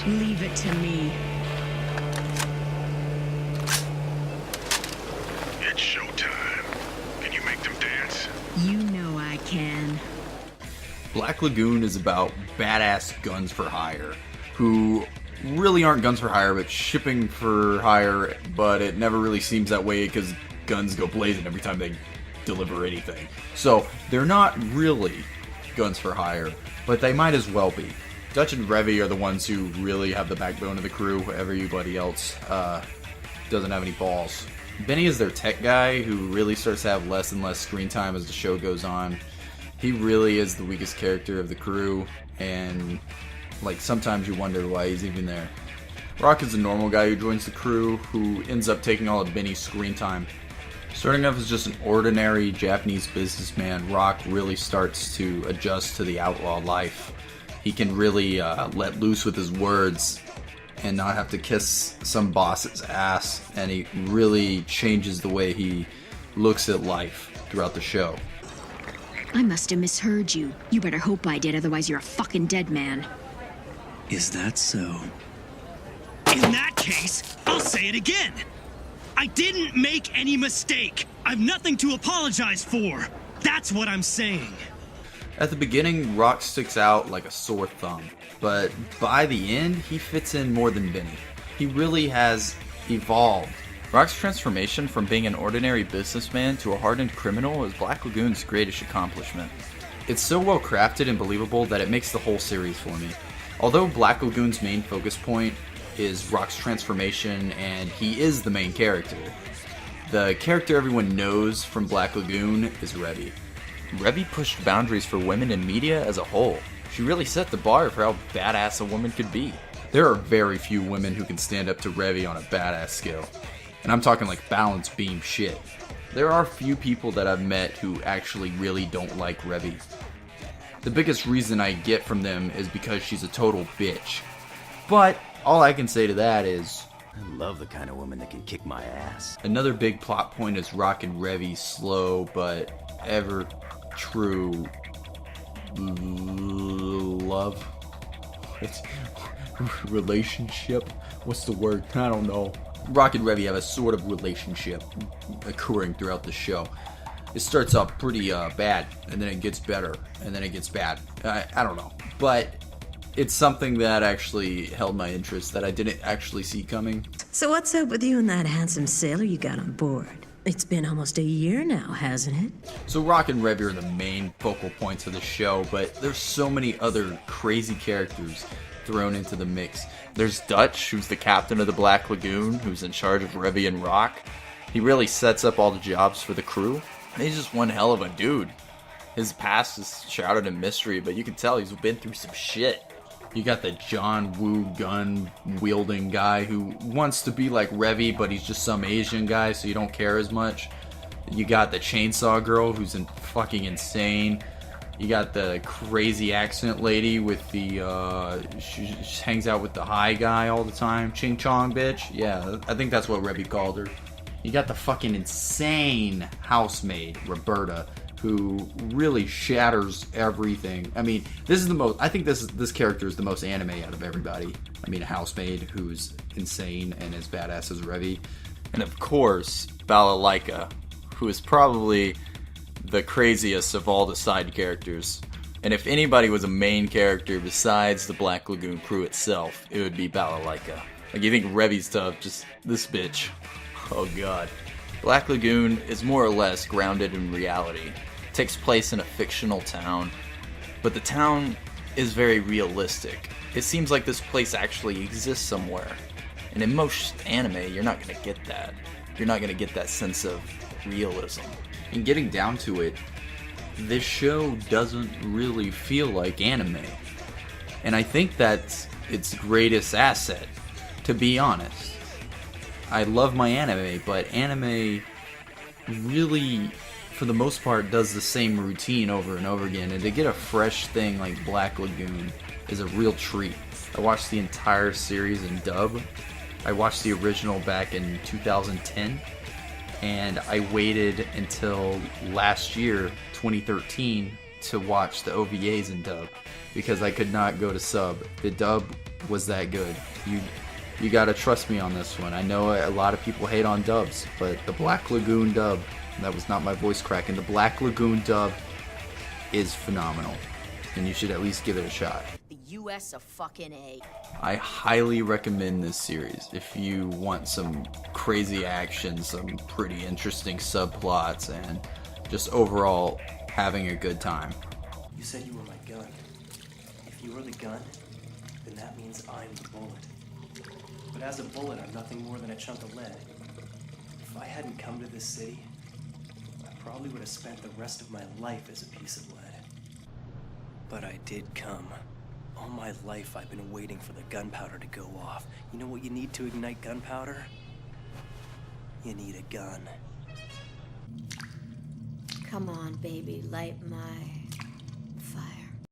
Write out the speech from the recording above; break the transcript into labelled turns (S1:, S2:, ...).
S1: Leave it to me.
S2: It's showtime. Can you make them dance?
S1: You know I can.
S3: Black Lagoon is about badass guns for hire, who really aren't guns for hire, but shipping for hire, but it never really seems that way because guns go blazing every time they deliver anything. So they're not really guns for hire, but they might as well be. Dutch and Revy are the ones who really have the backbone of the crew. Everybody else doesn't have any balls. Benny is their tech guy who really starts to have less and less screen time as the show goes on. He really is the weakest character of the crew, and like sometimes you wonder why he's even there. Rock is a normal guy who joins the crew, who ends up taking all of Benny's screen time. Starting off as just an ordinary Japanese businessman, Rock really starts to adjust to the outlaw life. He can really let loose with his words and not have to kiss some boss's ass, and he really changes the way he looks at life throughout the show.
S1: I must have misheard you. You better hope I did, otherwise you're a fucking dead man.
S4: Is that so?
S5: In that case, I'll say it again. I didn't make any mistake. I've nothing to apologize for. That's what I'm saying.
S3: At the beginning, Rock sticks out like a sore thumb, but by the end, he fits in more than Benny. He really has evolved.
S6: Rock's transformation from being an ordinary businessman to a hardened criminal is Black Lagoon's greatest accomplishment.
S3: It's so well crafted and believable that it makes the whole series for me. Although Black Lagoon's main focus point is Rock's transformation, and he is the main character, the character everyone knows from Black Lagoon is Revy.
S6: Revy pushed boundaries for women in media as a whole. She really set the bar for how badass a woman could be.
S3: There are very few women who can stand up to Revy on a badass scale. And I'm talking like balance beam shit. There are few people that I've met who actually really don't like Revy. The biggest reason I get from them is because she's a total bitch. But all I can say to that is,
S4: I love the kind of woman that can kick my ass.
S3: another big plot point is Rock and Revy's slow but ever true love. It's relationship. What's the word? I don't know. Rock and Revy have a sort of relationship occurring throughout the show. It starts off pretty bad, and then it gets better, and then it gets bad. I don't know. But it's something that actually held my interest that I didn't actually see coming.
S7: So what's up with you and that handsome sailor you got on board? It's been almost a year now, hasn't it?
S3: So Rock and Revy are the main focal points of the show, but there's so many other crazy characters thrown into the mix.
S6: There's Dutch, who's the captain of the Black Lagoon, who's in charge of Revy and Rock. He really sets up all the jobs for the crew. And he's just one hell of a dude. His past is shrouded in mystery, but you can tell he's been through some shit.
S3: You got the John Woo gun wielding guy who wants to be like Revy, but he's just some Asian guy, so you don't care as much. You got the chainsaw girl who's fucking insane. You got the crazy accent lady with the, she just hangs out with the high guy all the time. Ching Chong bitch. Yeah, I think that's what Revy called her. You got the fucking insane housemaid, Roberta, who really shatters everything. I mean, this is the most, I think this character is the most anime out of everybody. I mean, a housemaid who's insane and as badass as Revy.
S6: And of course, Balalaika, who is probably the craziest of all the side characters. And if anybody was a main character besides the Black Lagoon crew itself, it would be Balalaika. Like, you think Revy's tough, just this bitch. Oh god. Black Lagoon is more or less grounded in reality. It takes place in a fictional town, but the town is very realistic. It seems like this place actually exists somewhere. And in most anime, you're not going to get that. You're not going to get that sense of realism.
S3: And getting down to it, this show doesn't really feel like anime. And I think that's its greatest asset, to be honest. I love my anime, but anime really, for the most part, does the same routine over and over again. And to get a fresh thing like Black Lagoon is a real treat. I watched the entire series in dub. I watched the original back in 2010. And I waited until last year, 2013, to watch the OVAs in dub.
S6: because I could not go to sub. The dub was that good. You gotta trust me on this one. I know a lot of people hate on dubs, but the Black Lagoon dub, that was not my voice cracking, the Black Lagoon dub is phenomenal, and you should at least give it a shot.
S8: The US of fucking A.
S6: I highly recommend this series if you want some crazy action, some pretty interesting subplots, and just overall having a good time.
S9: You said you were my gun. If you were the gun, then that means I'm the bullet. But as a bullet, I'm nothing more than a chunk of lead. If I hadn't come to this city, I probably would have spent the rest of my life as a piece of lead. But I did come. All my life I've been waiting for the gunpowder to go off. You know what you need to ignite gunpowder? You need a gun.
S8: Come on, baby, light my fire.